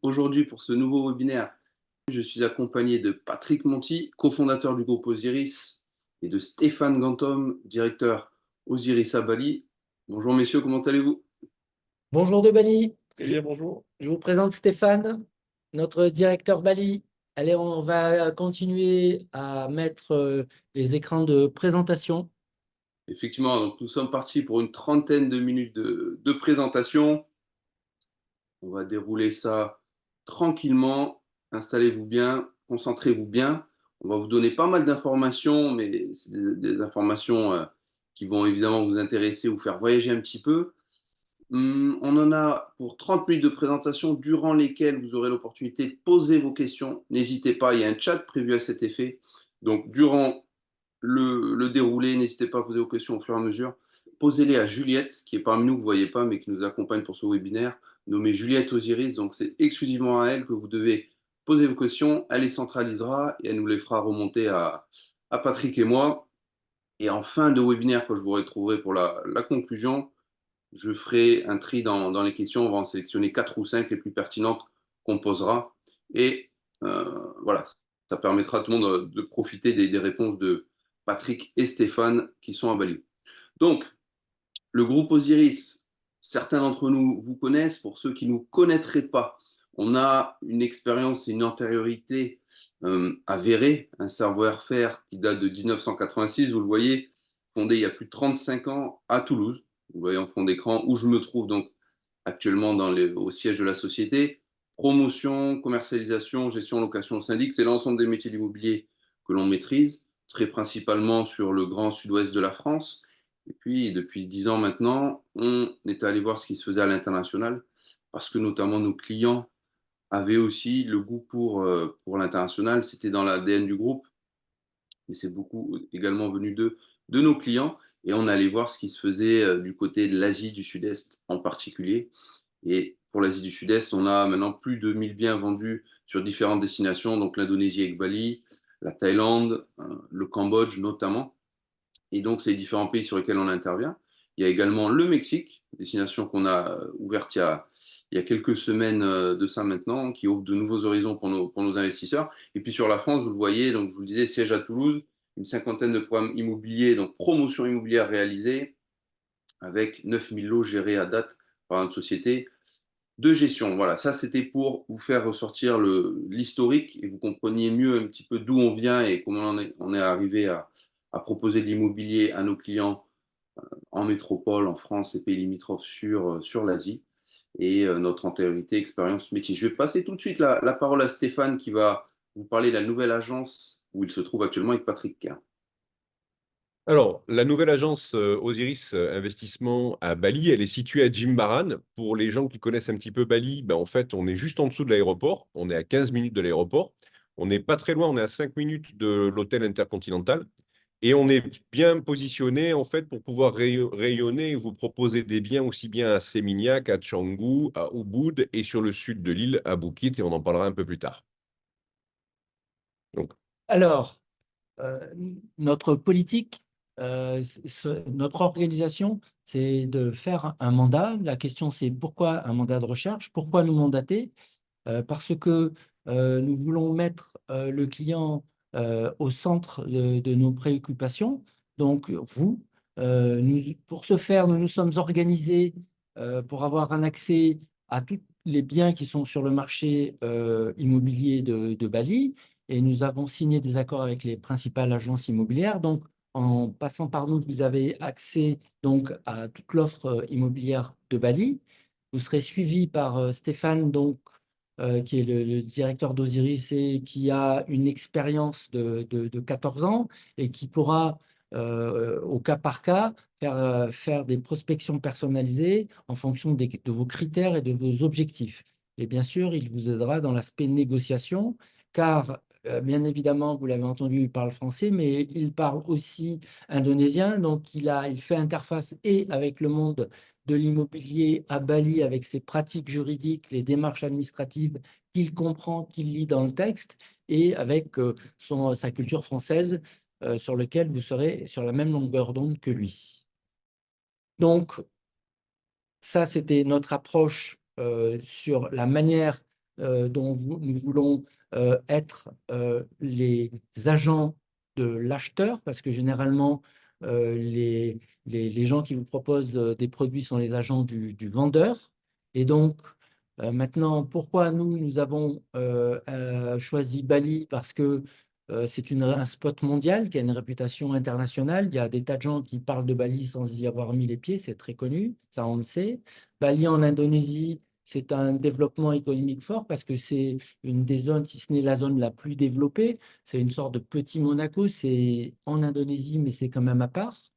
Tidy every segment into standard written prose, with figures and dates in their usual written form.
Aujourd'hui, pour ce nouveau webinaire, je suis accompagné de Patrick Monti, cofondateur du groupe Osiris, et de Stéphane Gantom, directeur Osiris à Bali. Bonjour messieurs, comment allez-vous? Bonjour de Bali. Très bien, bonjour. Je vous présente Stéphane, notre directeur Bali. Allez, on va continuer à mettre les écrans de présentation. Effectivement, donc nous sommes partis pour une trentaine de minutes de présentation. On va dérouler ça tranquillement. Installez-vous bien, concentrez-vous bien. On va vous donner pas mal d'informations, mais c'est des informations qui vont évidemment vous intéresser ou faire voyager un petit peu. On en a pour 30 minutes de présentation durant lesquelles vous aurez l'opportunité de poser vos questions. N'hésitez pas, il y a un chat prévu à cet effet. Donc, durant le déroulé, n'hésitez pas à poser vos questions au fur et à mesure. Posez-les à Juliette, qui est parmi nous, que vous ne voyez pas, mais qui nous accompagne pour ce webinaire, nommée Juliette Osiris. Donc, c'est exclusivement à elle que vous devez poser vos questions. Elle les centralisera et elle nous les fera remonter à Patrick et moi. Et en fin de webinaire, quand je vous retrouverai pour la conclusion, je ferai un tri dans les questions. On va en sélectionner 4 ou 5 les plus pertinentes qu'on posera. Et voilà, ça permettra à tout le monde de profiter des réponses de Patrick et Stéphane qui sont à Bali. Donc, le groupe Osiris, certains d'entre nous vous connaissent. Pour ceux qui ne nous connaîtraient pas, on a une expérience et une antériorité avérée, un savoir-faire qui date de 1986, vous le voyez, fondé il y a plus de 35 ans à Toulouse. Vous voyez en fond d'écran où je me trouve donc actuellement au siège de la société. Promotion, commercialisation, gestion, location, syndic, c'est l'ensemble des métiers de l'immobilier que l'on maîtrise, très principalement sur le grand sud-ouest de la France. Et puis, depuis 10 ans maintenant, on est allé voir ce qui se faisait à l'international, parce que notamment nos clients avaient aussi le goût pour l'international. C'était dans l'ADN du groupe, mais c'est beaucoup également venu de nos clients. Et on allait voir ce qui se faisait du côté de l'Asie du Sud-Est en particulier. Et pour l'Asie du Sud-Est, on a maintenant plus de 1000 biens vendus sur différentes destinations, donc l'Indonésie avec Bali, la Thaïlande, le Cambodge notamment. Et donc, c'est les différents pays sur lesquels on intervient. Il y a également le Mexique, destination qu'on a ouverte il y a quelques semaines de ça maintenant, qui ouvre de nouveaux horizons pour nos investisseurs. Et puis sur la France, vous le voyez, donc je vous le disais, siège à Toulouse, une cinquantaine de programmes immobiliers, donc promotion immobilière réalisée, avec 9000 lots gérés à date par notre société de gestion. Voilà, ça c'était pour vous faire ressortir l'historique et vous compreniez mieux un petit peu d'où on vient et comment on est arrivé à proposer de l'immobilier à nos clients en métropole, en France et pays limitrophes sur l'Asie et notre antériorité, expérience, métier. Je vais passer tout de suite la parole à Stéphane qui va vous parler de la nouvelle agence où il se trouve actuellement avec Patrick Quin. Alors, la nouvelle agence Osiris Investissement à Bali, elle est située à Jimbaran. Pour les gens qui connaissent un petit peu Bali, ben, en fait, on est juste en dessous de l'aéroport. On est à 15 minutes de l'aéroport. On n'est pas très loin, on est à 5 minutes de l'hôtel Intercontinental. Et on est bien positionné, en fait, pour pouvoir rayonner et vous proposer des biens aussi bien à Seminyak, à Canggu, à Ubud et sur le sud de l'île, à Bukit, et on en parlera un peu plus tard. Donc, Alors, notre politique, notre organisation, c'est de faire un mandat. La question, c'est pourquoi un mandat de recherche? Pourquoi nous mandater? Parce que nous voulons mettre le client au centre de nos préoccupations. Donc, vous, pour ce faire, nous nous sommes organisés pour avoir un accès à tous les biens qui sont sur le marché immobilier de Bali. Et nous avons signé des accords avec les principales agences immobilières. Donc, en passant par nous, vous avez accès donc à toute l'offre immobilière de Bali. Vous serez suivi par Stéphane, donc, qui est le directeur d'Osiris et qui a une expérience de 14 ans et qui pourra, au cas par cas, faire des prospections personnalisées en fonction de vos critères et de vos objectifs. Et bien sûr, il vous aidera dans l'aspect négociation, car bien évidemment, vous l'avez entendu, il parle français, mais il parle aussi indonésien, donc il fait interface et avec le monde de l'immobilier à Bali avec ses pratiques juridiques, les démarches administratives qu'il comprend, qu'il lit dans le texte, et avec sa culture française sur laquelle vous serez sur la même longueur d'onde que lui. Donc, ça, c'était notre approche sur la manière dont nous voulons être les agents de l'acheteur, parce que généralement, les gens qui vous proposent des produits sont les agents du vendeur. Et donc, maintenant, pourquoi nous avons choisi Bali? Parce que c'est un spot mondial qui a une réputation internationale. Il y a des tas de gens qui parlent de Bali sans y avoir mis les pieds, c'est très connu, ça on le sait. Bali en Indonésie, c'est un développement économique fort parce que c'est une des zones, si ce n'est la zone la plus développée. C'est une sorte de petit Monaco, c'est en Indonésie, mais c'est quand même à part.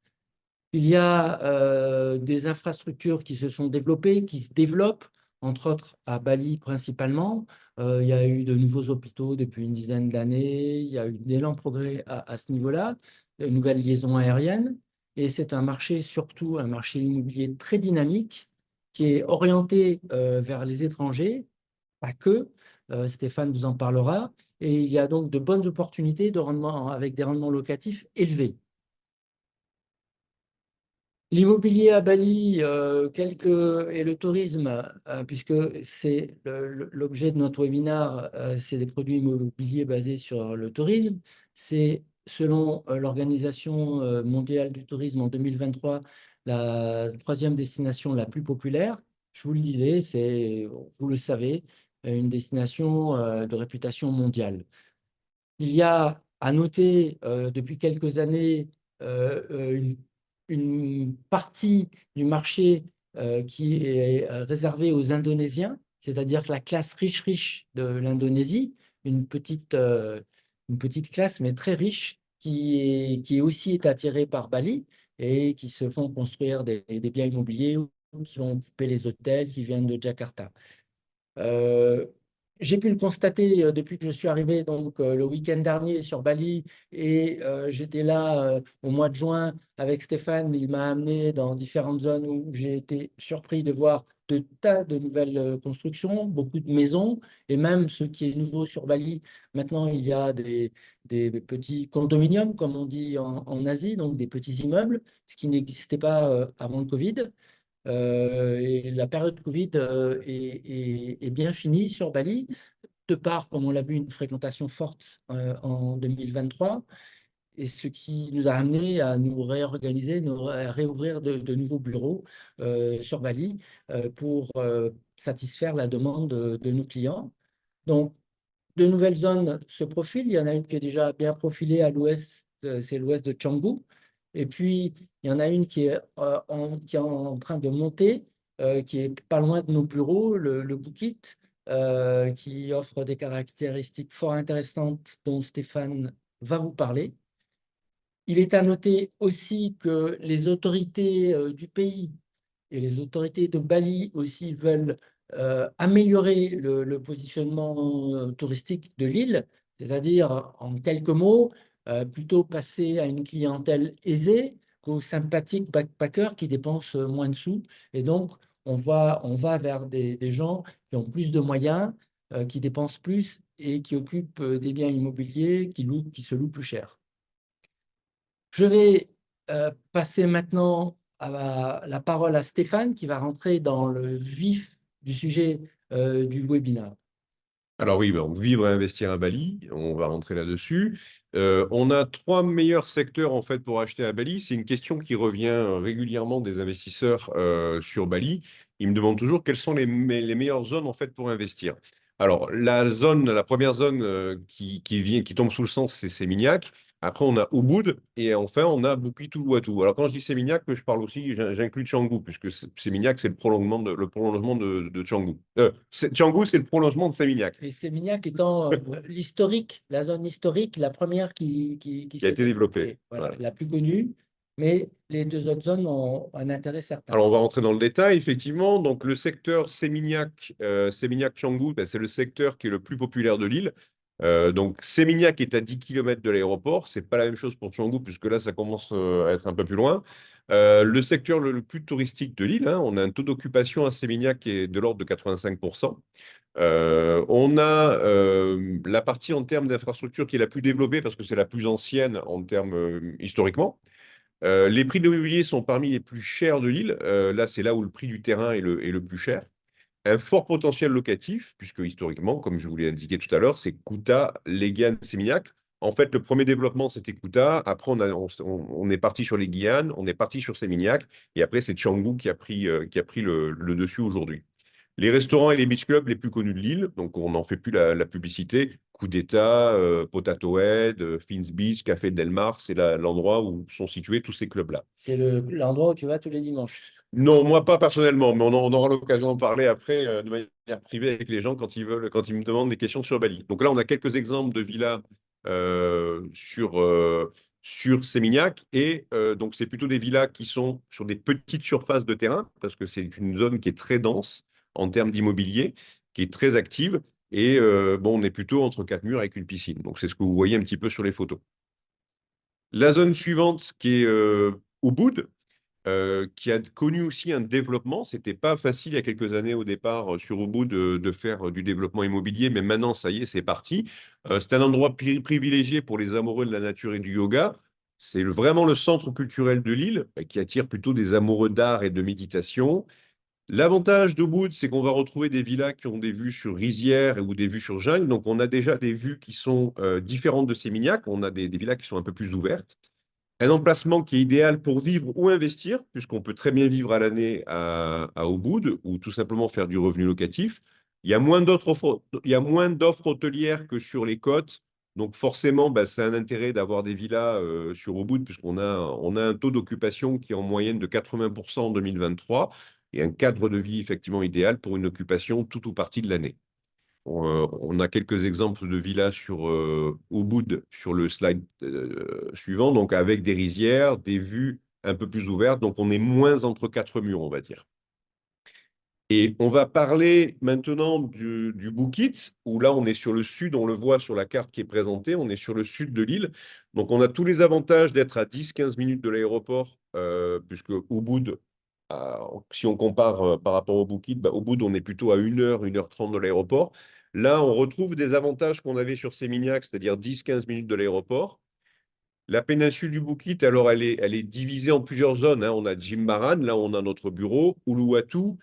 Il y a des infrastructures qui se sont développées, qui se développent, entre autres à Bali principalement. Il y a eu de nouveaux hôpitaux depuis une dizaine d'années. Il y a eu d'énormes progrès à ce niveau-là, de nouvelles liaisons aériennes. Et c'est un marché, surtout un marché immobilier très dynamique, qui est orienté vers les étrangers, pas que. Stéphane vous en parlera. Et il y a donc de bonnes opportunités de rendement, avec des rendements locatifs élevés. L'immobilier à Bali, et le tourisme, puisque c'est l'objet de notre webinaire, c'est des produits immobiliers basés sur le tourisme. C'est, selon l'Organisation mondiale du tourisme en 2023, la troisième destination la plus populaire. Je vous le disais, c'est, vous le savez, une destination de réputation mondiale. Il y a à noter depuis quelques années une partie du marché qui est réservée aux Indonésiens, c'est-à-dire que la classe riche de l'Indonésie, une petite classe mais très riche qui aussi est attirée par Bali et qui se font construire des biens immobiliers ou qui vont occuper les hôtels qui viennent de Jakarta. Euh, j'ai pu le constater depuis que je suis arrivé donc, le week-end dernier sur Bali et j'étais là au mois de juin avec Stéphane. Il m'a amené dans différentes zones où j'ai été surpris de voir de tas de nouvelles constructions, beaucoup de maisons et même ce qui est nouveau sur Bali. Maintenant, il y a des petits condominiums, comme on dit en Asie, donc des petits immeubles, ce qui n'existait pas avant le Covid. Et la période Covid est bien finie sur Bali, de par, comme on l'a vu, une fréquentation forte en 2023, et ce qui nous a amené à nous réorganiser, à réouvrir de nouveaux bureaux sur Bali pour satisfaire la demande de nos clients. Donc, de nouvelles zones se profilent. Il y en a une qui est déjà bien profilée à l'ouest, c'est l'ouest de Canggu. Et puis, il y en a une qui est en train de monter, qui est pas loin de nos bureaux, le Bukit, qui offre des caractéristiques fort intéressantes dont Stéphane va vous parler. Il est à noter aussi que les autorités du pays et les autorités de Bali aussi veulent améliorer le positionnement touristique de l'île, c'est-à-dire, en quelques mots, plutôt passer à une clientèle aisée qu'aux sympathiques backpackers qui dépensent moins de sous. Et donc, on va vers des gens qui ont plus de moyens, qui dépensent plus et qui occupent des biens immobiliers qui se louent plus cher. Je vais passer maintenant la parole à Stéphane qui va rentrer dans le vif du sujet du webinaire. Alors oui, donc vivre et investir à Bali, on va rentrer là-dessus. On a 3 meilleurs secteurs en fait pour acheter à Bali. C'est une question qui revient régulièrement des investisseurs sur Bali. Ils me demandent toujours quelles sont les meilleures zones en fait pour investir. Alors la première zone qui tombe sous le sens, c'est Seminyak. Après, on a Ubud et enfin, on a Bukit Uluwatu. Alors, quand je dis Seminyak, je parle aussi, j'inclus Canggu, puisque Seminyak, c'est le prolongement de Canggu. Canggu, c'est le prolongement de Seminyak. Et Sémignac étant l'historique, la zone historique, la première qui Qui a s'est été développée. voilà, Voilà. la plus connue, mais les deux autres zones ont un intérêt certain. Alors, on va rentrer dans le détail, effectivement. Donc, le secteur Seminyak-Canggu, c'est le secteur qui est le plus populaire de l'île. Donc, Seminyak est à 10 km de l'aéroport. Ce n'est pas la même chose pour Canggu, puisque là, ça commence à être un peu plus loin. Le secteur le plus touristique de l'île, on a un taux d'occupation à Seminyak qui est de l'ordre de 85%. On a la partie en termes d'infrastructure qui est la plus développée parce que c'est la plus ancienne en termes historiquement. Les prix de l'immobilier sont parmi les plus chers de l'île. Là, c'est là où le prix du terrain est le plus cher. un fort potentiel locatif, puisque historiquement, comme je vous l'ai indiqué tout à l'heure, c'est Kuta, les Guyanes, Sémignac. En fait, le premier développement, c'était Kuta. Après, on est parti sur les Guyanes, on est parti sur Sémignac. Et après, c'est Canggu qui a pris le dessus aujourd'hui. Les restaurants et les beach clubs les plus connus de l'île, donc on n'en fait plus la publicité. Coup d'État, Potato Head, Fins Beach, Café Del Mar, c'est l'endroit où sont situés tous ces clubs-là. C'est l'endroit où tu vas tous les dimanches. Non, moi pas personnellement, mais on aura l'occasion d'en parler après de manière privée avec les gens quand ils veulent, quand ils me demandent des questions sur Bali. Donc là, on a quelques exemples de villas sur Sémignac et donc c'est plutôt des villas qui sont sur des petites surfaces de terrain parce que c'est une zone qui est très dense en termes d'immobilier, qui est très active et bon, on est plutôt entre quatre murs avec une piscine. Donc c'est ce que vous voyez un petit peu sur les photos. La zone suivante qui est Ubud, qui a connu aussi un développement. C'était pas facile il y a quelques années au départ sur Ubud de faire du développement immobilier, mais maintenant, ça y est, c'est parti. C'est un endroit privilégié pour les amoureux de la nature et du yoga. C'est vraiment le centre culturel de l'île qui attire plutôt des amoureux d'art et de méditation. L'avantage d'Ubud, c'est qu'on va retrouver des villas qui ont des vues sur rizière ou des vues sur jungle. Donc, on a déjà des vues qui sont différentes de Sémignac. On a des villas qui sont un peu plus ouvertes. Un emplacement qui est idéal pour vivre ou investir, puisqu'on peut très bien vivre à l'année à Ubud ou tout simplement faire du revenu locatif. Il y a moins d'offres hôtelières que sur les côtes. Donc forcément, bah, c'est un intérêt d'avoir des villas sur Ubud, on a un taux d'occupation qui est en moyenne de 80% en 2023 et un cadre de vie effectivement idéal pour une occupation tout ou partie de l'année. On a quelques exemples de villas sur Ubud sur le slide suivant, donc avec des rizières, des vues un peu plus ouvertes, donc on est moins entre quatre murs, on va dire. Et on va parler maintenant du Bukit, où là on est sur le sud, on le voit sur la carte qui est présentée, on est sur le sud de l'île. Donc on a tous les avantages d'être à 10-15 minutes de l'aéroport, puisque Ubud, si on compare par rapport au Bukit, bah, Ubud on est plutôt à 1 heure, 1 h 30 de l'aéroport. Là on retrouve des avantages qu'on avait sur Sémignac, c'est-à-dire 10-15 minutes de l'aéroport. La péninsule du Bukit, alors elle est divisée en plusieurs zones, hein. On a Jimbaran, là on a notre bureau, Uluwatu,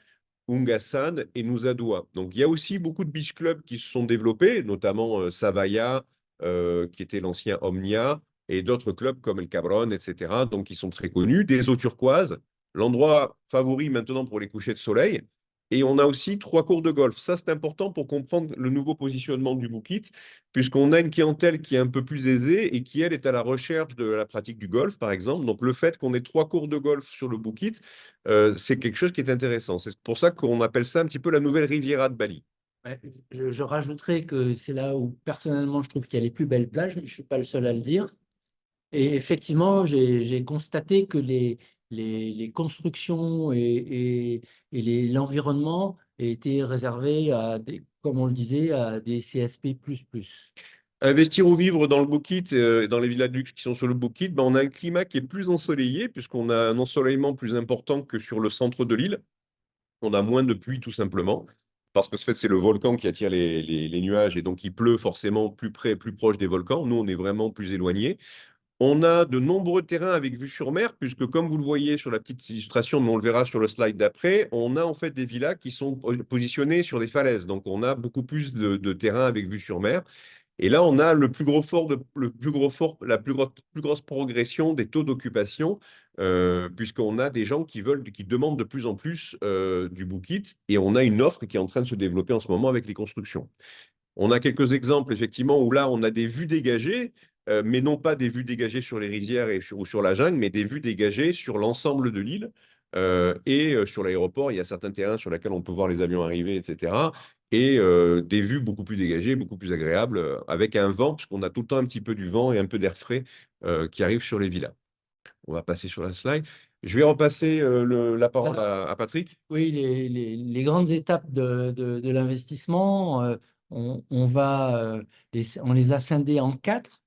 Ungasan et Nusa Dua. Donc, il y a aussi beaucoup de beach clubs qui se sont développés, notamment Savaya, qui était l'ancien Omnia, et d'autres clubs comme El Cabron, etc., donc qui sont très connus. Des eaux turquoises, l'endroit favori maintenant pour les couchers de soleil. Et on a aussi 3 cours de golf. Ça, c'est important pour comprendre le nouveau positionnement du Bukit, puisqu'on a une clientèle qui est un peu plus aisée et qui, elle, est à la recherche de la pratique du golf, par exemple. Donc, le fait qu'on ait 3 cours de golf sur le Bukit, c'est quelque chose qui est intéressant. C'est pour ça qu'on appelle ça un petit peu la nouvelle Riviera de Bali. Ouais, je rajouterais que c'est là où personnellement je trouve qu'il y a les plus belles plages, mais je ne suis pas le seul à le dire. Et effectivement, j'ai constaté que les constructions et l'environnement étaient réservés à des, comme on le disait, à des CSP++. Investir ou vivre dans le Bukit, dans les villas de luxe qui sont sur le Bukit, ben, on a un climat qui est plus ensoleillé, puisqu'on a un ensoleillement plus important que sur le centre de l'île. On a moins de pluie, tout simplement, parce que en fait, c'est le volcan qui attire les nuages, et donc il pleut forcément plus près, plus proche des volcans. Nous, on est vraiment plus éloignés. On a de nombreux terrains avec vue sur mer, puisque comme vous le voyez sur la petite illustration, mais on le verra sur le slide d'après, on a en fait des villas qui sont positionnées sur des falaises. Donc on a beaucoup plus de terrains avec vue sur mer. Et là, on a plus grosse progression des taux d'occupation, puisqu'on a des gens qui demandent de plus en plus du Bukit, et on a une offre qui est en train de se développer en ce moment avec les constructions. On a quelques exemples, effectivement, où là, on a des vues dégagées, mais non pas des vues dégagées sur les rizières ou sur la jungle, mais des vues dégagées sur l'ensemble de l'île. Sur l'aéroport, il y a certains terrains sur lesquels on peut voir les avions arriver, etc. Et des vues beaucoup plus dégagées, beaucoup plus agréables, avec un vent, puisqu'on a tout le temps un petit peu du vent et un peu d'air frais qui arrive sur les villas. On va passer sur la slide. Je vais repasser la parole à Patrick. Oui, les grandes étapes de l'investissement, on les a scindées en quatre.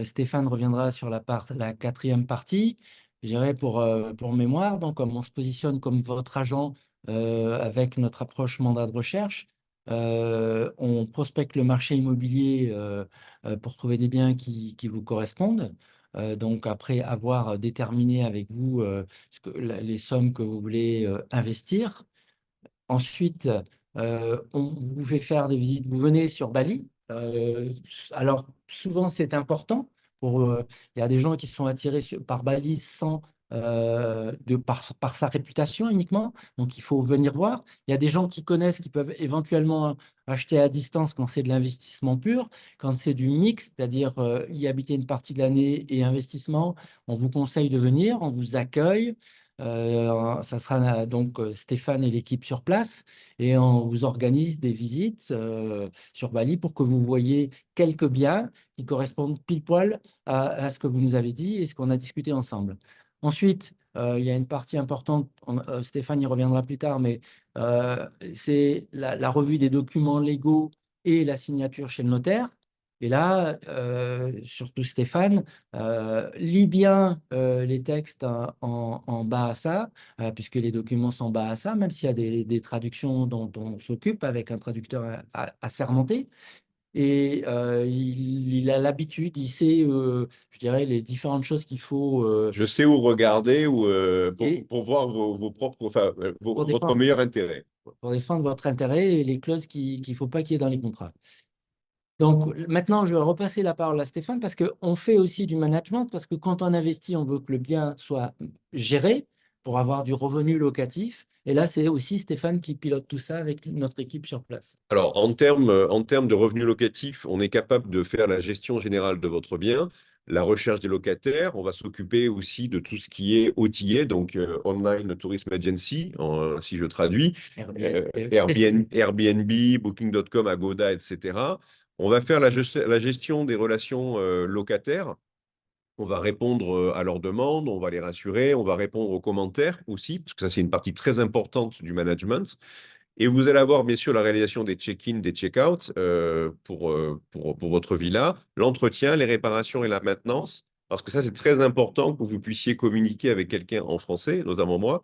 Stéphane reviendra sur la quatrième partie. Je dirais pour mémoire, donc comme on se positionne comme votre agent avec notre approche mandat de recherche, on prospecte le marché immobilier pour trouver des biens qui vous correspondent. Donc après avoir déterminé avec vous les sommes que vous voulez investir. Ensuite, vous pouvez faire des visites. Vous venez sur Bali. Alors, souvent, c'est important. Il y a des gens qui sont attirés par Bali par sa réputation uniquement. Donc, il faut venir voir. Il y a des gens qui connaissent, qui peuvent éventuellement acheter à distance quand c'est de l'investissement pur. Quand c'est du mix, c'est-à-dire y habiter une partie de l'année et investissement, on vous conseille de venir, on vous accueille. Ça sera donc Stéphane et l'équipe sur place et on vous organise des visites sur Bali pour que vous voyiez quelques biens qui correspondent pile poil à ce que vous nous avez dit et ce qu'on a discuté ensemble. Ensuite, il y a une partie importante, Stéphane y reviendra plus tard, mais c'est la revue des documents légaux et la signature chez le notaire. Et là, surtout Stéphane, lis bien les textes en Bahasa, puisque les documents sont Bahasa, même s'il y a des traductions dont on s'occupe avec un traducteur assermenté. Et il a l'habitude, il sait, je dirais, les différentes choses qu'il faut Je sais où regarder et pour voir vos propres, enfin, pour votre défendre, meilleur intérêt. pour défendre votre intérêt et les clauses qu'il ne faut pas qu'il y ait dans les contrats. Donc maintenant, je vais repasser la parole à Stéphane parce qu'on fait aussi du management, parce que quand on investit, on veut que le bien soit géré pour avoir du revenu locatif. Et là, c'est aussi Stéphane qui pilote tout ça avec notre équipe sur place. Alors, en termes de revenus locatifs, on est capable de faire la gestion générale de votre bien, la recherche des locataires. On va s'occuper aussi de tout ce qui est OTA, donc Online Tourism Agency, si je traduis, Airbnb, Booking.com, Agoda, etc. On va faire la gestion des relations locataires. On va répondre à leurs demandes, on va les rassurer, on va répondre aux commentaires aussi, parce que ça, c'est une partie très importante du management. Et vous allez avoir bien sûr la réalisation des check-in, des check-out pour votre villa, l'entretien, les réparations et la maintenance. Parce que ça, c'est très important que vous puissiez communiquer avec quelqu'un en français, notamment moi,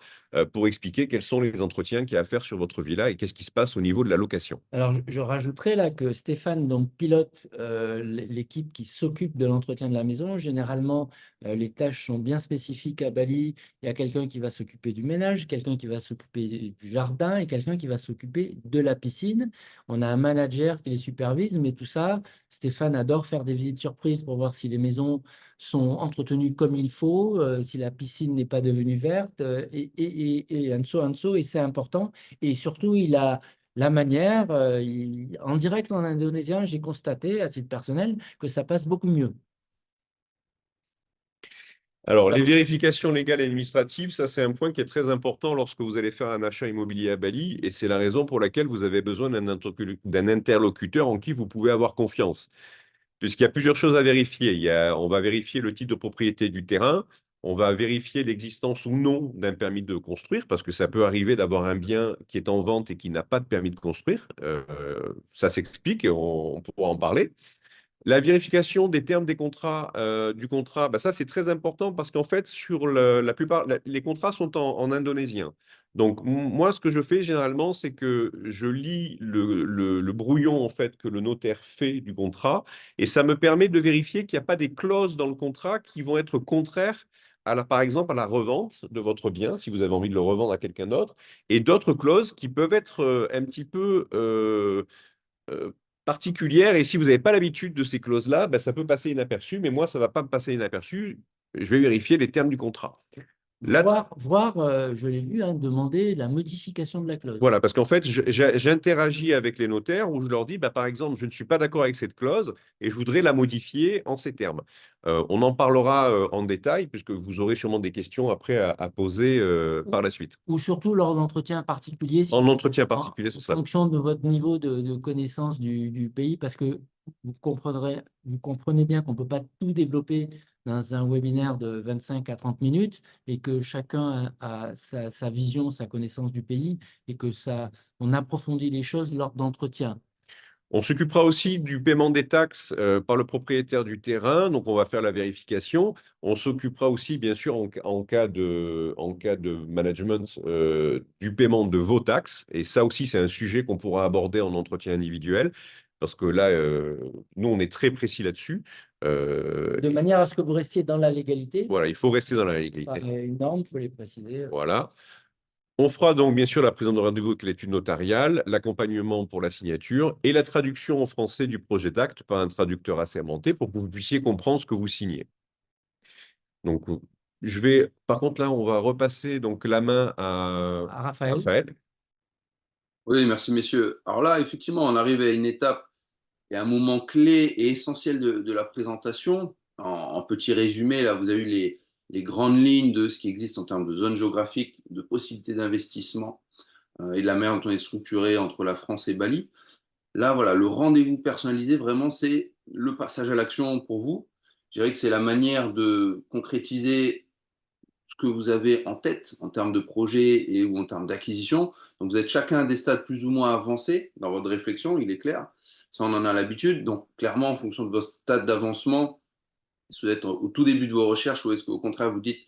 pour expliquer quels sont les entretiens qu'il y a à faire sur votre villa et qu'est-ce qui se passe au niveau de la location. Alors, je rajouterai là que Stéphane donc, pilote l'équipe qui s'occupe de l'entretien de la maison. Généralement, les tâches sont bien spécifiques à Bali. Il y a quelqu'un qui va s'occuper du ménage, quelqu'un qui va s'occuper du jardin et quelqu'un qui va s'occuper de la piscine. On a un manager qui les supervise, mais tout ça, Stéphane adore faire des visites surprises pour voir si les maisons sont entretenues comme il faut, si la piscine n'est pas devenue verte, et un so, et c'est important. Et surtout, il a la manière, en direct en indonésien, j'ai constaté à titre personnel que ça passe beaucoup mieux. Alors, les Alors, vérifications légales et administratives, ça c'est un point qui est très important lorsque vous allez faire un achat immobilier à Bali et c'est la raison pour laquelle vous avez besoin d'un interlocuteur en qui vous pouvez avoir confiance. Puisqu'il y a plusieurs choses à vérifier. On va vérifier le titre de propriété du terrain, on va vérifier l'existence ou non d'un permis de construire, parce que ça peut arriver d'avoir un bien qui est en vente et qui n'a pas de permis de construire. Ça s'explique et on pourra en parler. La vérification des termes des contrats, du contrat, bah ça c'est très important parce qu'en fait, sur la plupart, les contrats sont en indonésien. Donc moi, ce que je fais généralement, c'est que je lis le brouillon en fait que le notaire fait du contrat et ça me permet de vérifier qu'il n'y a pas des clauses dans le contrat qui vont être contraires par exemple, à la revente de votre bien, si vous avez envie de le revendre à quelqu'un d'autre, et d'autres clauses qui peuvent être un petit peu euh, particulière. Et si vous n'avez pas l'habitude de ces clauses-là, ben, ça peut passer inaperçu. Mais moi, ça ne va pas me passer inaperçu. Je vais vérifier les termes du contrat. Là, je l'ai lu, hein, demander la modification de la clause. voilà, parce qu'en fait, j'interagis avec les notaires où je leur dis, bah, par exemple, je ne suis pas d'accord avec cette clause et je voudrais la modifier en ces termes. On en parlera en détail puisque vous aurez sûrement des questions après à poser par la suite. Ou surtout lors d'entretiens particuliers, En entretien en particulier, ce sera. fonction de votre niveau de connaissance du pays, parce que vous comprenez bien qu'on ne peut pas tout développer dans un webinaire de 25 à 30 minutes et que chacun a sa vision, sa connaissance du pays et que on approfondit les choses lors d'entretiens. On s'occupera aussi du paiement des taxes par le propriétaire du terrain, donc on va faire la vérification. On s'occupera aussi, bien sûr, en cas de management, du paiement de vos taxes. Et ça aussi, c'est un sujet qu'on pourra aborder en entretien individuel, parce que là, nous, on est très précis là-dessus. De manière à ce que vous restiez dans la légalité. Voilà, il faut rester dans la Par légalité. une norme, il faut les préciser. Voilà. On fera donc bien sûr la prise de rendez-vous avec l'étude notariale, l'accompagnement pour la signature et la traduction en français du projet d'acte par un traducteur assermenté pour que vous puissiez comprendre ce que vous signez. Donc, par contre, là, on va repasser donc la main à Raphaël. Raphaël. Oui, merci messieurs. Alors là, effectivement, on arrive à une étape et un moment clé et essentiel de la présentation. En petit résumé, là, vous avez eu les grandes lignes de ce qui existe en termes de zones géographiques, de possibilités d'investissement et de la manière dont on est structuré entre la France et Bali. Là, voilà, le rendez-vous personnalisé, vraiment, c'est le passage à l'action pour vous. Je dirais que c'est la manière de concrétiser ce que vous avez en tête en termes de projet et ou en termes d'acquisition. Donc, vous êtes chacun à des stades plus ou moins avancés dans votre réflexion, il est clair. Ça, on en a l'habitude. Donc, clairement, en fonction de votre stade d'avancement, est-ce que vous êtes au tout début de vos recherches ou est-ce qu'au contraire, vous dites,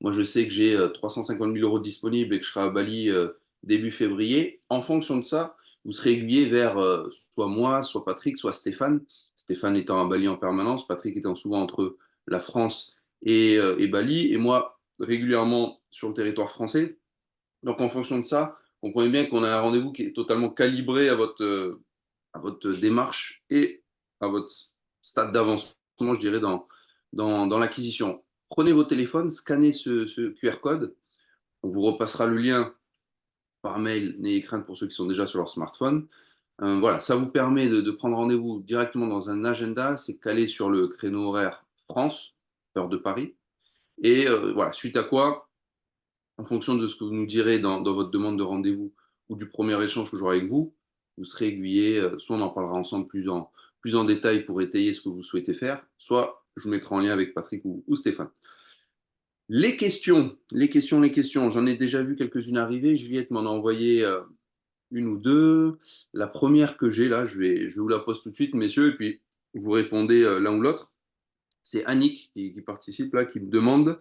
moi, je sais que j'ai 350 000 euros disponibles et que je serai à Bali début février. En fonction de ça, vous serez aiguillé vers soit moi, soit Patrick, soit Stéphane. Stéphane étant à Bali en permanence, Patrick étant souvent entre la France et Bali, et moi régulièrement sur le territoire français. Donc en fonction de ça, comprenez bien qu'on a un rendez-vous qui est totalement calibré à votre démarche et à votre stade d'avancement, je dirais, dans l'acquisition. Prenez vos téléphones, scannez ce QR code. On vous repassera le lien par mail, n'ayez crainte pour ceux qui sont déjà sur leur smartphone. Voilà, ça vous permet de prendre rendez-vous directement dans un agenda, c'est calé sur le créneau horaire France, heure de Paris. Et voilà, suite à quoi, en fonction de ce que vous nous direz dans votre demande de rendez-vous ou du premier échange que j'aurai avec vous, vous serez aiguillé. Soit on en parlera ensemble plus en détail pour étayer ce que vous souhaitez faire, soit je vous mettrai en lien avec Patrick ou Stéphane. Les questions. J'en ai déjà vu quelques-unes arriver. Juliette m'en a envoyé une ou deux. La première que j'ai là, je vais vous la poser tout de suite, messieurs, et puis vous répondez l'un ou l'autre. C'est Annick qui participe là, qui me demande,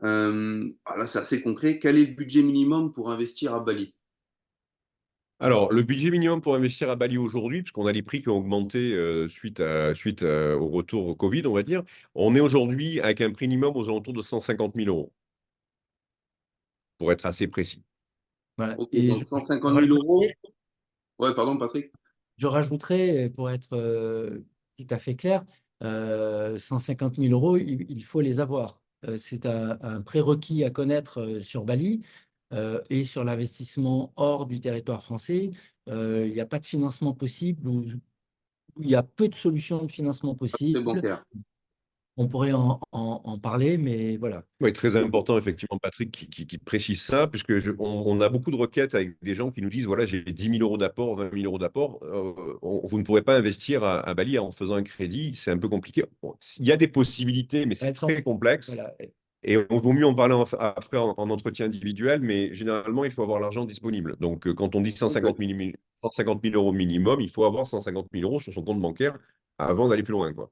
là c'est assez concret, quel est le budget minimum pour investir à Bali? Alors, le budget minimum pour investir à Bali aujourd'hui, puisqu'on a les prix qui ont augmenté au retour au Covid, on va dire, on est aujourd'hui avec un prix minimum aux alentours de 150 000 euros, pour être assez précis. Voilà. Ok, Et donc 150 000 euros. Ouais, pardon, Patrick. je rajouterais, pour être tout à fait clair, 150 000 euros, il faut les avoir. C'est un prérequis à connaître sur Bali et sur l'investissement hors du territoire français. Il n'y a pas de financement possible ou il y a peu de solutions de financement C'est possibles. bancaire. On pourrait en parler, mais voilà. Oui, très Ok. important, effectivement, Patrick, qui précise ça, puisque on a beaucoup de requêtes avec des gens qui nous disent, voilà, j'ai 10 000 euros d'apport, 20 000 euros d'apport. Vous ne pourrez pas investir à Bali en faisant un crédit, c'est un peu compliqué. Bon, il y a des possibilités, mais c'est Elles sont, très complexe. voilà. Et on vaut mieux en parler après en entretien individuel, mais généralement, il faut avoir l'argent disponible. Donc, quand on dit 150 000 euros minimum, il faut avoir 150 000 euros sur son compte bancaire avant d'aller plus loin, quoi.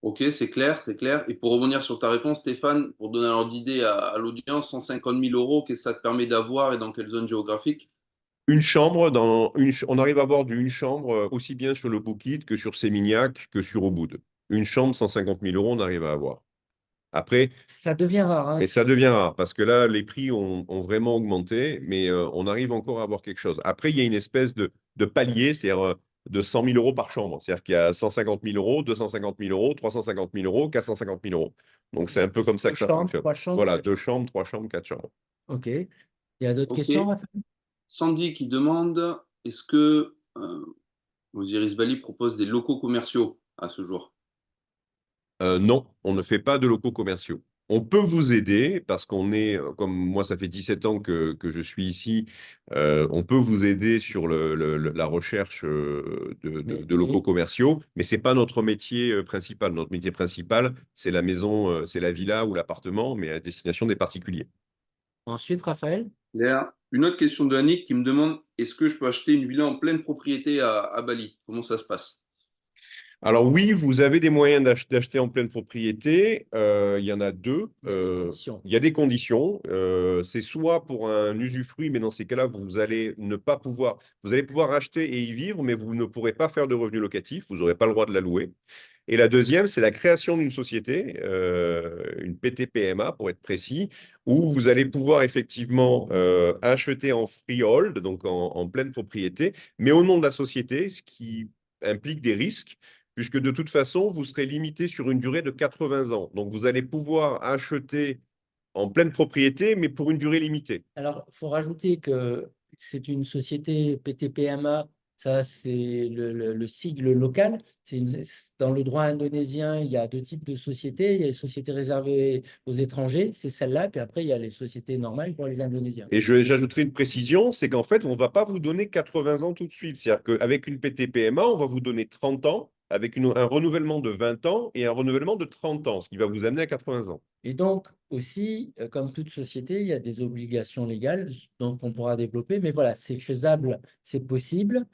Ok, c'est clair, c'est clair. Et pour revenir sur ta réponse, Stéphane, pour donner un ordre d'idée à l'audience, 150 000 euros, qu'est-ce que ça te permet d'avoir et dans quelle zone géographique? Une chambre, on arrive à avoir une chambre aussi bien sur le Bukit que sur Sémignac que sur Ubud. Une chambre, 150 000 euros, on arrive à avoir. Après, Ça devient rare, hein. mais ça devient rare parce que là, les prix ont vraiment augmenté, mais on arrive encore à avoir quelque chose. Après, il y a une espèce de palier, c'est-à-dire de 100 000 euros par chambre. C'est-à-dire qu'il y a 150 000 euros, 250 000 euros, 350 000 euros, 450 000 euros. Donc, c'est un peu comme ça Deux que ça chambres, fonctionne. trois chambres. Voilà, 2 chambres, 3 chambres, 4 chambres. OK. Il y a d'autres Ok. questions, Raphaël? Sandy qui demande, est-ce que Osiris Bali propose des locaux commerciaux à ce jour? Non, on ne fait pas de locaux commerciaux. On peut vous aider parce qu'on est, comme moi, ça fait 17 ans que je suis ici, on peut vous aider sur la recherche Mais, de locaux commerciaux, mais ce n'est pas notre métier principal. Notre métier principal, c'est la maison, c'est la villa ou l'appartement, mais à destination des particuliers. ensuite, Raphaël? Léa, une autre question de Annick qui me demande, est-ce que je peux acheter une villa en pleine propriété à Bali? Comment ça se passe? Alors oui, vous avez des moyens d'acheter en pleine propriété. Il y en a deux. Il y a des conditions. Il y a des conditions. C'est soit pour un usufruit, mais dans ces cas-là, vous allez ne pas pouvoir, vous allez pouvoir acheter et y vivre, mais vous ne pourrez pas faire de revenus locatifs. Vous n'aurez pas le droit de la louer. Et la deuxième, c'est la création d'une société, une PTPMA pour être précis, où vous allez pouvoir effectivement acheter en freehold, donc en pleine propriété, mais au nom de la société, ce qui implique des risques, puisque de toute façon, vous serez limité sur une durée de 80 ans. Donc, vous allez pouvoir acheter en pleine propriété, mais pour une durée limitée. Alors, il faut rajouter que c'est une société PTPMA, ça c'est le sigle local. Dans le droit indonésien, il y a deux types de sociétés. Il y a les sociétés réservées aux étrangers, c'est celle-là, puis après il y a les sociétés normales pour les Indonésiens. Et j'ajouterai une précision, c'est qu'en fait, on ne va pas vous donner 80 ans tout de suite. C'est-à-dire qu'avec une PTPMA, on va vous donner 30 ans, avec un renouvellement de 20 ans et un renouvellement de 30 ans, ce qui va vous amener à 80 ans. Et donc aussi, comme toute société, il y a des obligations légales dont on pourra développer, mais voilà, c'est faisable, c'est possible,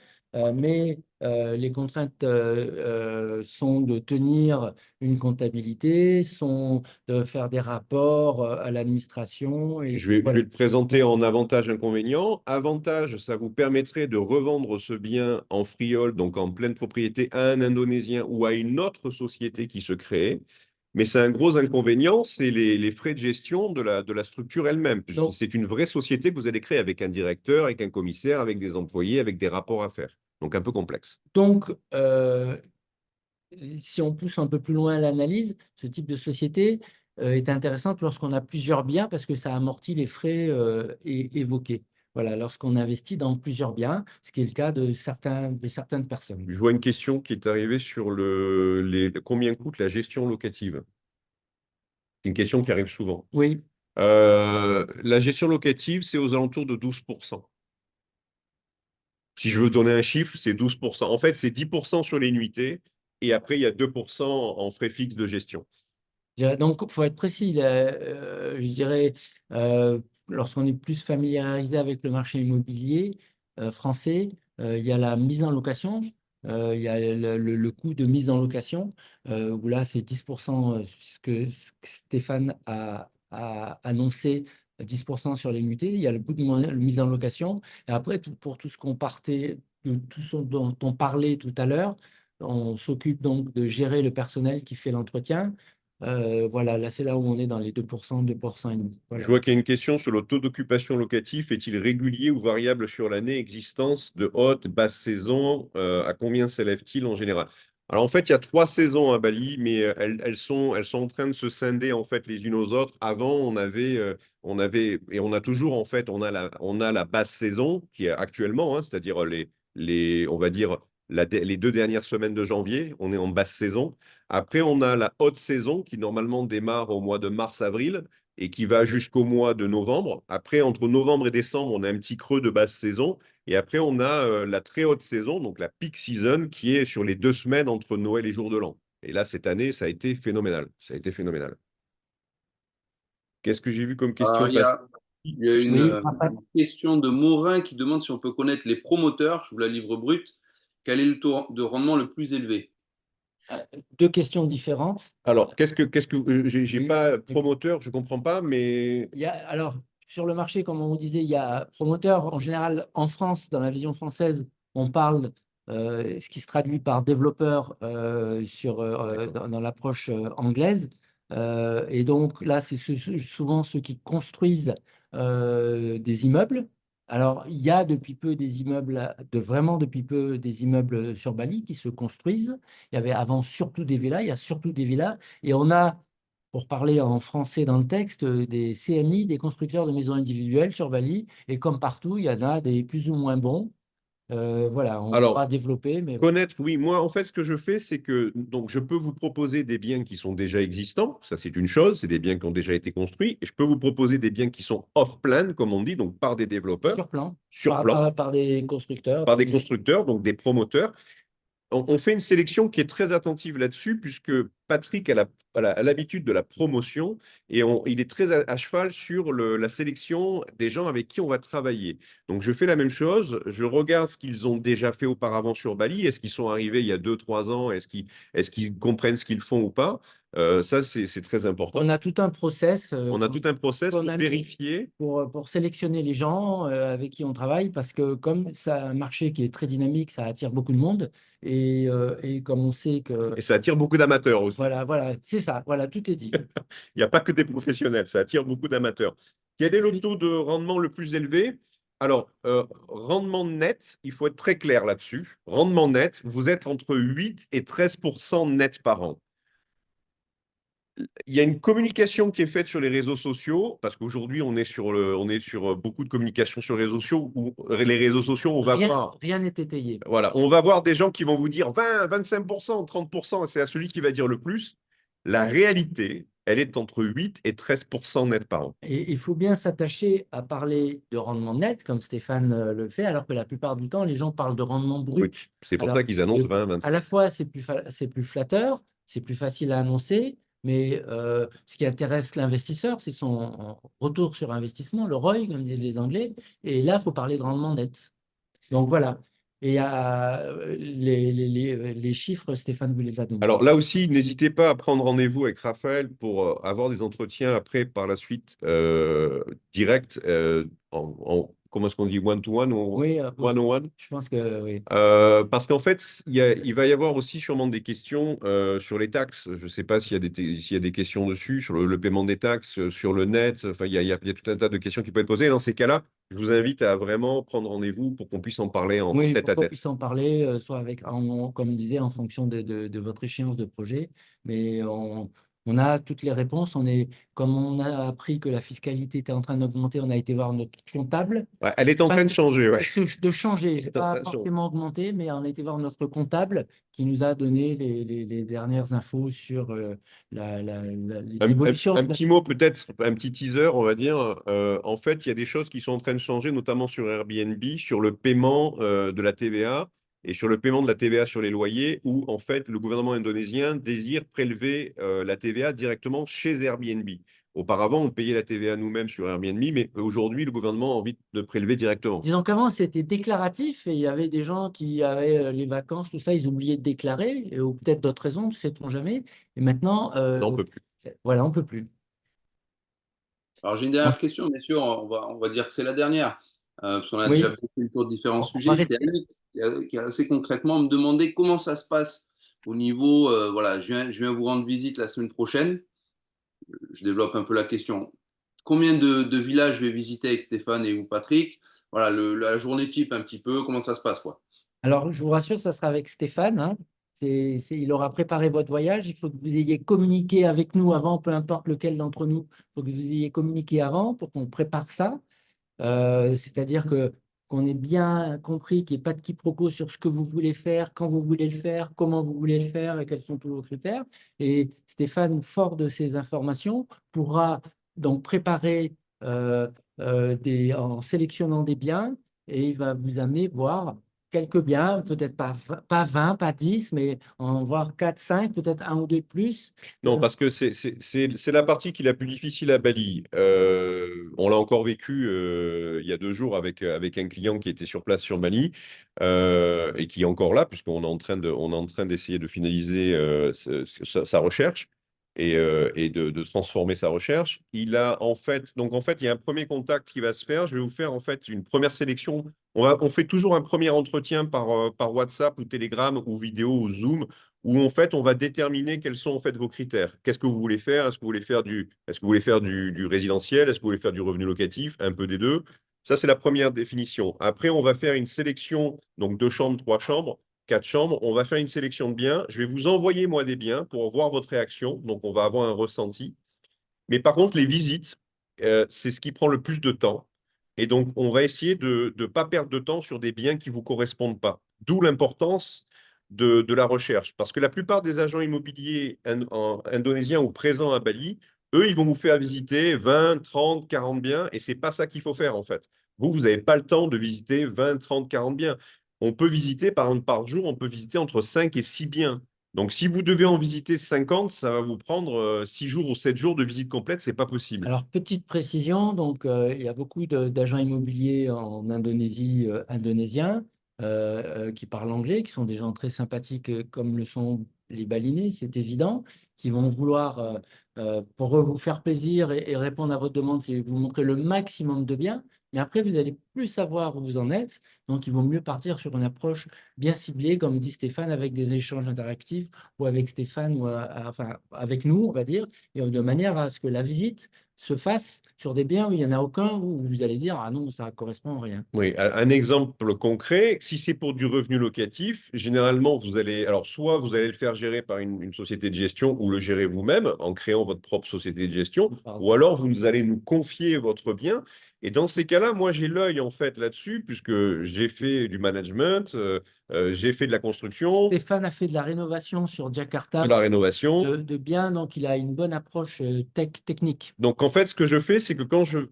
mais les contraintes sont de tenir une comptabilité, sont de faire des rapports à l'administration. Et Je vais voilà. le présenter en avantage-inconvénient. Avantage, ça vous permettrait de revendre ce bien en freehold, donc en pleine propriété, à un Indonésien ou à une autre société qui se crée. Mais c'est un gros inconvénient, c'est les frais de gestion de la structure elle-même, puisque Donc, c'est une vraie société que vous allez créer avec un directeur, avec un commissaire, avec des employés, avec des rapports à faire. Donc un peu complexe. donc si on pousse un peu plus loin l'analyse, ce type de société est intéressante lorsqu'on a plusieurs biens parce que ça amortit les frais évoqués. Voilà, lorsqu'on investit dans plusieurs biens, ce qui est le cas de certaines personnes. Je vois une question qui est arrivée sur combien coûte la gestion locative. C'est une question qui arrive souvent. Oui, La gestion locative, c'est aux alentours de 12%. Si je veux donner un chiffre, c'est 12%. En fait, c'est 10% sur les nuitées et après, il y a 2% en frais fixes de gestion. donc il faut être précis. Je dirais, lorsqu'on est plus familiarisé avec le marché immobilier français, il y a la mise en location, il y a le coût de mise en location, où là, c'est 10%, ce que Stéphane a annoncé, 10% sur les nuitées. Il y a le coût de mise en location. Et après, pour tout ce qu'on partait, tout ce dont on parlait tout à l'heure, on s'occupe donc de gérer le personnel qui fait l'entretien. Voilà, là, c'est là où on est dans les 2%, 2,5%. Je Voilà. vois qu'il y a une question sur le taux d'occupation locatif. Est-il régulier ou variable sur l'année? Existence de haute, basse saison? À combien s'élève-t-il en général? Alors en fait, il y a 3 saisons à Bali, mais elles sont en train de se scinder en fait les unes aux autres. Avant, on avait et on a toujours en fait, on a la basse saison qui est actuellement, hein, c'est-à-dire on va dire les 2 dernières semaines de janvier, on est en basse saison. Après, on a la haute saison qui normalement démarre au mois de mars-avril et qui va jusqu'au mois de novembre. Après, entre novembre et décembre, on a un petit creux de basse saison. Et après, on a la très haute saison, donc la peak season, qui est sur les 2 semaines entre Noël et Jour de l'An. Et là, cette année, ça a été phénoménal. Ça a été phénoménal. Qu'est-ce que j'ai vu comme Alors, question passer? il y a Oui, une question de Morin qui demande si on peut connaître les promoteurs. Je vous la livre brute. Quel est le taux de rendement le plus élevé? deux questions différentes. Alors, j'ai Oui. pas promoteur, je comprends pas, mais Alors, sur le marché, comme on vous disait, il y a promoteur. En général, en France, dans la vision française, on parle, ce qui se traduit par développeur d'accord. dans l'approche anglaise. Et donc là, c'est souvent ceux qui construisent des immeubles. Alors, il y a depuis peu des immeubles, vraiment depuis peu, des immeubles sur Bali qui se construisent. Il y avait avant surtout des villas, il y a surtout des villas. Et on a, pour parler en français dans le texte, des CMI, des constructeurs de maisons individuelles sur Bali. Et comme partout, il y en a des plus ou moins bons. Voilà, on Alors, pourra développer, mais connaître, oui. Moi, en fait, ce que je fais, c'est que donc je peux vous proposer des biens qui sont déjà existants. Ça, c'est une chose. C'est des biens qui ont déjà été construits. Et je peux vous proposer des biens qui sont off-plan, comme on dit, donc par des développeurs, sur plan, sur plan, par des constructeurs, par des constructeurs, donc des promoteurs. On fait une sélection qui est très attentive là-dessus, puisque Patrick a l'habitude de la promotion et il est très à cheval sur la sélection des gens avec qui on va travailler. Donc, je fais la même chose. Je regarde ce qu'ils ont déjà fait auparavant sur Bali. Est-ce qu'ils sont arrivés il y a 2, 3 ans? Est-ce qu'ils comprennent ce qu'ils font ou pas? Ça, c'est très important. On a tout un process On a tout un process qu'on pour a mis vérifier. pour sélectionner les gens avec qui on travaille, parce que comme c'est un marché qui est très dynamique, ça attire beaucoup de monde. Et comme on sait que… Et ça attire beaucoup d'amateurs aussi. Voilà, c'est ça, voilà, tout est dit. Il n'y a pas que des professionnels, ça attire beaucoup d'amateurs. Quel est le taux de rendement le plus élevé? Alors, rendement net, il faut être très clair là-dessus. Rendement net, vous êtes entre 8 et 13% net par an. Il y a une communication qui est faite sur les réseaux sociaux, parce qu'aujourd'hui, on est sur beaucoup de communication sur les réseaux sociaux, où les réseaux sociaux, on va voir. Rien n'est étayé. Voilà, on va voir des gens qui vont vous dire 20, 25%, 30%, c'est à celui qui va dire le plus. La réalité, elle est entre 8 et 13% net par an. Et il faut bien s'attacher à parler de rendement net, comme Stéphane le fait, alors que la plupart du temps, les gens parlent de rendement brut. C'est pour Alors, ça qu'ils annoncent 20, 25. à la fois, c'est plus flatteur, c'est plus facile à annoncer, mais ce qui intéresse l'investisseur, c'est son retour sur investissement, le ROI, comme disent les Anglais. Et là, il faut parler de rendement net. Donc voilà. Et les chiffres, Stéphane vous les a donnés. Alors là aussi, n'hésitez pas à prendre rendez-vous avec Raphaël pour avoir des entretiens après, par la suite, direct, comment est-ce qu'on dit, one-to-one ou Oui, one-on-one? je pense que oui. Parce qu'en fait, il va y avoir aussi sûrement des questions sur les taxes. Je ne sais pas s'il y a des questions dessus, sur le paiement des taxes, sur le net. Enfin, il y a tout un tas de questions qui peuvent être posées. Et dans ces cas-là, je vous invite à vraiment prendre rendez-vous pour qu'on puisse en parler en Oui, tête pour à qu'on tête. puisse en parler, soit avec, comme je disais, en fonction de votre échéance de projet. Mais on a toutes les réponses. Comme on a appris que la fiscalité était en train d'augmenter, on a été voir notre comptable. Ouais, elle est en train de changer. Ouais. De changer, Elle est en pas train de changer. forcément augmenter, mais on a été voir notre comptable qui nous a donné les dernières infos sur les évolutions. Un petit mot, peut-être, un petit teaser, on va dire. En fait, il y a des choses qui sont en train de changer, notamment sur Airbnb, sur le paiement de la TVA et sur le paiement de la TVA sur les loyers, où en fait, le gouvernement indonésien désire prélever la TVA directement chez Airbnb. Auparavant, on payait la TVA nous-mêmes sur Airbnb, mais aujourd'hui, le gouvernement a envie de prélever directement. Disons qu'avant, c'était déclaratif et il y avait des gens qui avaient les vacances, tout ça, ils oubliaient de déclarer, ou peut-être d'autres raisons, ne sait-on jamais. Et maintenant, Non, on ne peut plus. voilà, on ne peut plus. Alors, j'ai une dernière question, bien sûr, on va dire que c'est la dernière, parce qu'on a déjà Oui, fait le tour de différents on va sujets. C'est rester. Annick qui a assez concrètement me demandé comment ça se passe au niveau, voilà, je viens vous rendre visite la semaine prochaine. Je développe un peu la question. Combien de villages je vais visiter avec Stéphane et ou Patrick? Voilà, la journée type un petit peu, comment ça se passe, quoi. Alors, je vous rassure, ça sera avec Stéphane, hein. Il aura préparé votre voyage. Il faut que vous ayez communiqué avec nous avant, peu importe lequel d'entre nous. Il faut que vous ayez communiqué avant pour qu'on prépare ça. C'est-à-dire qu'on ait bien compris qu'il n'y ait pas de quiproquo sur ce que vous voulez faire, quand vous voulez le faire, comment vous voulez le faire et quels sont tous vos critères. Et Stéphane, fort de ces informations, pourra donc préparer en sélectionnant des biens, et il va vous amener voir quelques biens, peut-être pas 20, pas 10, mais en voir 4, 5, peut-être un ou deux de plus. Non, parce que c'est la partie qui est la plus difficile à Bali. On l'a encore vécu il y a 2 jours avec un client qui était sur place sur Bali et qui est encore là, puisqu'on est on est en train d'essayer de finaliser sa recherche et de transformer sa recherche. Donc en fait, il y a un premier contact qui va se faire. Je vais vous faire en fait une première sélection. On fait toujours un premier entretien par WhatsApp ou Telegram ou vidéo ou Zoom où en fait on va déterminer quels sont en fait vos critères. Qu'est-ce que vous voulez faire? Est-ce que vous voulez faire du résidentiel? Est-ce que vous voulez faire du revenu locatif? Un peu des deux. Ça, c'est la première définition. Après, on va faire une sélection, donc 2 chambres, 3 chambres, 4 chambres. On va faire une sélection de biens. Je vais vous envoyer, moi, des biens pour voir votre réaction. Donc, on va avoir un ressenti. Mais par contre, les visites, c'est ce qui prend le plus de temps. Et donc, on va essayer de ne pas perdre de temps sur des biens qui ne vous correspondent pas. D'où l'importance de la recherche. Parce que la plupart des agents immobiliers indonésiens ou présents à Bali, eux, ils vont vous faire visiter 20, 30, 40 biens. Et ce n'est pas ça qu'il faut faire, en fait. Vous n'avez pas le temps de visiter 20, 30, 40 biens. On peut visiter, par exemple, par jour, on peut visiter entre 5 et 6 biens. Donc, si vous devez en visiter 50, ça va vous prendre 6 jours ou 7 jours de visite complète, c'est pas possible. Alors, petite précision, donc, il y a beaucoup d'agents immobiliers en Indonésie, indonésiens, qui parlent anglais, qui sont des gens très sympathiques, comme le sont les Balinais, c'est évident, qui vont vouloir, pour eux, vous faire plaisir et répondre à votre demande, c'est vous montrer le maximum de bien. Mais après, vous allez plus savoir où vous en êtes. Donc, il vaut mieux partir sur une approche bien ciblée, comme dit Stéphane, avec des échanges interactifs ou avec Stéphane, ou enfin, avec nous, on va dire, et de manière à ce que la visite se fasse sur des biens où il n'y en a aucun, où vous allez dire, ah non, ça ne correspond à rien. Oui, un exemple concret, si c'est pour du revenu locatif, généralement, vous allez, alors soit vous allez le faire gérer par une société de gestion ou le gérer vous-même en créant votre propre société de gestion, Pardon. ou alors vous allez nous confier votre bien. Et dans ces cas-là, moi, j'ai l'œil en fait là-dessus, puisque j'ai fait du management, j'ai fait de la construction, Stéphane a fait de la rénovation sur Jakarta de la rénovation. de biens, donc il a une bonne approche technique. Donc, en fait, ce que je fais, c'est que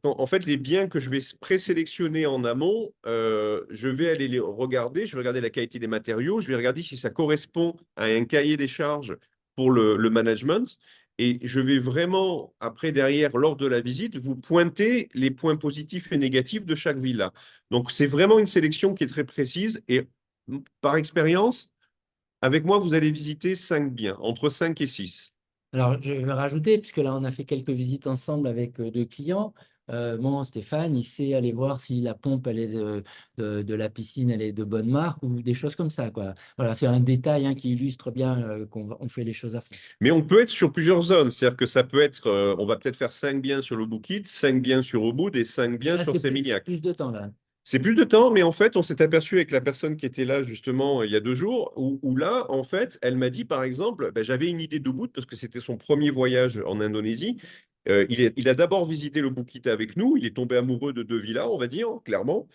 en fait, les biens que je vais présélectionner en amont, je vais aller les regarder, je vais regarder la qualité des matériaux, je vais regarder si ça correspond à un cahier des charges pour le management. Et je vais vraiment, après, derrière, lors de la visite, vous pointer les points positifs et négatifs de chaque villa. Donc, c'est vraiment une sélection qui est très précise. Et par expérience, avec moi, vous allez visiter 5 biens, entre 5 et 6. Alors, je vais rajouter, puisque là, on a fait quelques visites ensemble avec 2 clients. Bon, Stéphane, il sait aller voir si la pompe elle est de la piscine, elle est de bonne marque ou des choses comme ça, quoi. Voilà, c'est un détail hein, qui illustre bien on fait les choses à fond. Mais on peut être sur plusieurs zones. C'est-à-dire que ça peut être, on va peut-être faire 5 biens sur le Boukit, 5 biens sur Ubud et 5 Et biens là, sur c'est Sémignac. plus de temps, là. C'est plus de temps, mais en fait, on s'est aperçu avec la personne qui était là justement il y a 2 jours, où là, en fait, elle m'a dit par exemple, ben, j'avais une idée d'Ubud parce que c'était son premier voyage en Indonésie. Il a d'abord visité le Boukit avec nous, il est tombé amoureux de 2 villas, on va dire, clairement,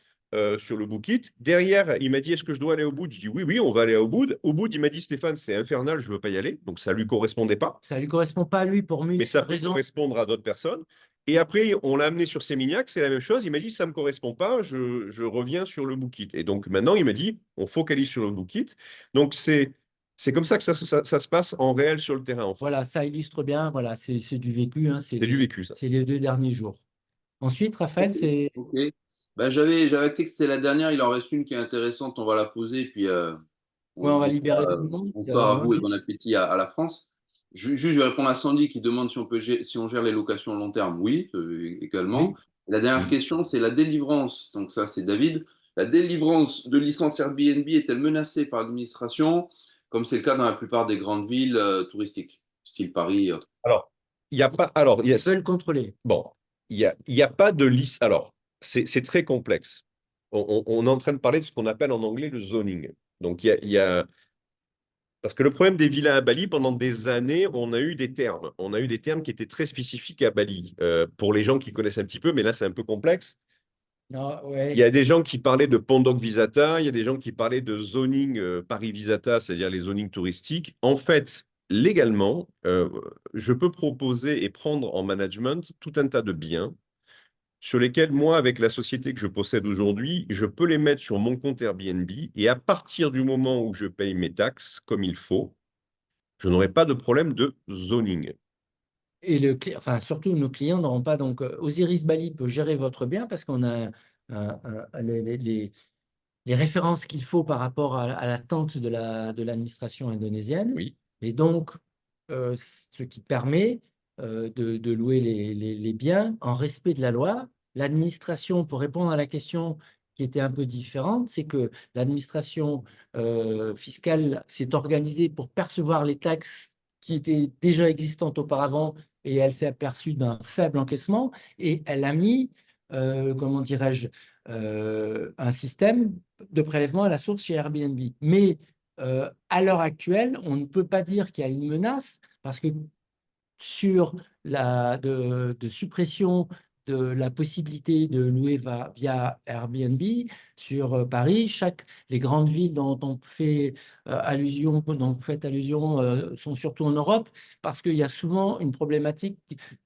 sur le Boukit. Derrière, il m'a dit, est-ce que je dois aller au Ubud? Je dis, oui, oui, on va aller à Ubud. Ubud, il m'a dit, Stéphane, c'est infernal, je ne veux pas y aller. Donc, ça ne lui correspondait pas, Ça ne lui correspond pas à lui pour mais mille ça peut raisons. correspondre à d'autres personnes. Et après, on l'a amené sur Sémignac, c'est la même chose. Il m'a dit, ça ne me correspond pas, je reviens sur le Boukit. Et donc maintenant, il m'a dit, on focalise sur le Boukit. Donc c'est comme ça que ça se passe en réel sur le terrain, en fait. Voilà, ça illustre bien, voilà, c'est du vécu, hein, C'est du vécu, ça. c'est les 2 derniers jours. Ensuite, Raphaël, c'est Ok. Ben, j'avais texté la dernière, il en reste une qui est intéressante, on va la poser, puis on ouais, se on va dit libérer tout le monde. bonsoir à vous et bon appétit à la France. Juste, je vais répondre à Sandy qui demande si si on gère les locations long terme. Oui, également. Oui. La dernière question, c'est la délivrance. Donc ça, c'est David. La délivrance de licence Airbnb est-elle menacée par l'administration, comme c'est le cas dans la plupart des grandes villes touristiques, style Paris? Alors, il n'y a pas. Alors, Ils veulent contrôler. bon, il y a pas de liste. Alors, c'est très complexe. On est en train de parler de ce qu'on appelle en anglais le zoning. Donc, il y a parce que le problème des villas à Bali, pendant des années, on a eu des termes. On a eu des termes qui étaient très spécifiques à Bali. Pour les gens qui connaissent un petit peu, mais là, c'est un peu complexe. Ah, Il y ouais. a des gens qui parlaient de Pondok Visata, il y a des gens qui parlaient de zoning Paris Visata, c'est-à-dire les zonings touristiques. En fait, légalement, je peux proposer et prendre en management tout un tas de biens sur lesquels, moi, avec la société que je possède aujourd'hui, je peux les mettre sur mon compte Airbnb et à partir du moment où je paye mes taxes comme il faut, je n'aurai pas de problème de zoning. Et enfin, surtout, nos clients n'auront pas. Donc, Osiris Bali peut gérer votre bien parce qu'on a les références qu'il faut par rapport à l'attente de l'administration indonésienne. Oui. Et donc, ce qui permet de louer les biens en respect de la loi. L'administration, pour répondre à la question qui était un peu différente, c'est que l'administration fiscale s'est organisée pour percevoir les taxes qui étaient déjà existantes auparavant et elle s'est aperçue d'un faible encaissement et elle a mis, comment dirais-je, un système de prélèvement à la source chez Airbnb. Mais à l'heure actuelle, on ne peut pas dire qu'il y a une menace parce que sur de suppression de la possibilité de louer via Airbnb sur Paris, les grandes villes dont on fait allusion, dont vous faites allusion, sont surtout en Europe parce qu'il y a souvent une problématique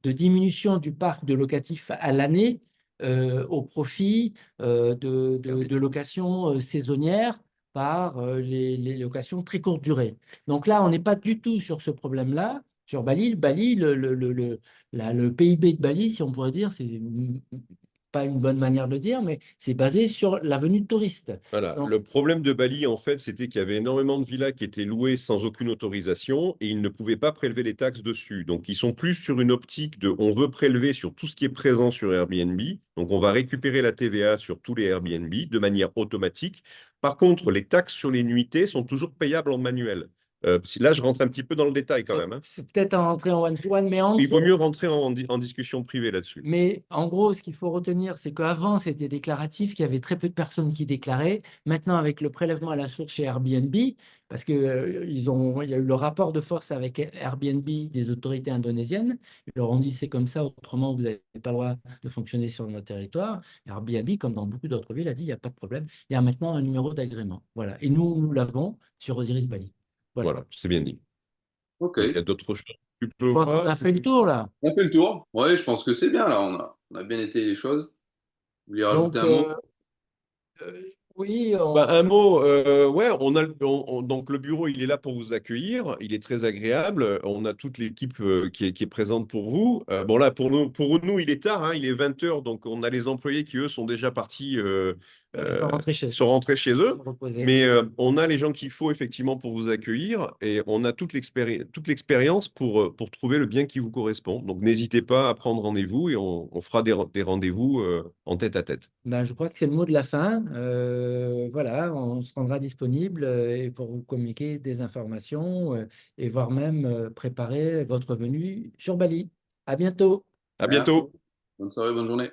de diminution du parc de locatifs à l'année au profit de locations saisonnières par les locations très courte durée. Donc là, on n'est pas du tout sur ce problème-là. Sur Bali, le PIB de Bali, si on pourrait dire, c'est pas une bonne manière de le dire, mais c'est basé sur la venue de touristes. Voilà. Donc, Le problème de Bali, en fait, c'était qu'il y avait énormément de villas qui étaient louées sans aucune autorisation et ils ne pouvaient pas prélever les taxes dessus. Donc, ils sont plus sur une optique de on veut prélever sur tout ce qui est présent sur Airbnb. Donc, on va récupérer la TVA sur tous les Airbnb de manière automatique. Par contre, les taxes sur les nuitées sont toujours payables en manuel. Là, je rentre un petit peu dans le détail quand même, hein. c'est peut-être à rentrer en one-to-one, mais en Il vaut gros, mieux rentrer en discussion privée là-dessus. Mais en gros, ce qu'il faut retenir, c'est qu'avant, c'était déclaratif, qu'il y avait très peu de personnes qui déclaraient. Maintenant, avec le prélèvement à la source chez Airbnb, parce que, il y a eu le rapport de force avec Airbnb des autorités indonésiennes. Ils leur ont dit c'est comme ça, autrement, vous n'avez pas le droit de fonctionner sur notre territoire. Airbnb, comme dans beaucoup d'autres villes, a dit il n'y a pas de problème. Il y a maintenant un numéro d'agrément. Voilà. Et nous l'avons sur Osiris Bali. Voilà. Voilà, c'est bien dit. Ok, Il y a d'autres choses que tu peux Je pense qu'on voir. a fait le tour là. on fait le tour. Oui, je pense que c'est bien là, on a bien étayé les choses. Vous voulez rajouter Donc, un mot? euh, oui, Bah, un mot, ouais, donc le bureau, il est là pour vous accueillir, il est très agréable, on a toute l'équipe qui est présente pour vous. Bon là, pour nous, il est tard, hein, il est 20 heures, donc on a les employés qui, eux, sont déjà partis, ils sont rentrés chez eux. sont rentrés chez eux, Se reposer. mais on a les gens qu'il faut effectivement pour vous accueillir et on a toute l'expérience pour trouver le bien qui vous correspond. Donc n'hésitez pas à prendre rendez-vous et on fera des rendez-vous en tête à tête. Ben, je crois que c'est le mot de la fin. Voilà, on se rendra disponible et pour vous communiquer des informations et voire même préparer votre venue sur Bali. À bientôt. À Merci. bientôt. Bonne soirée, bonne journée.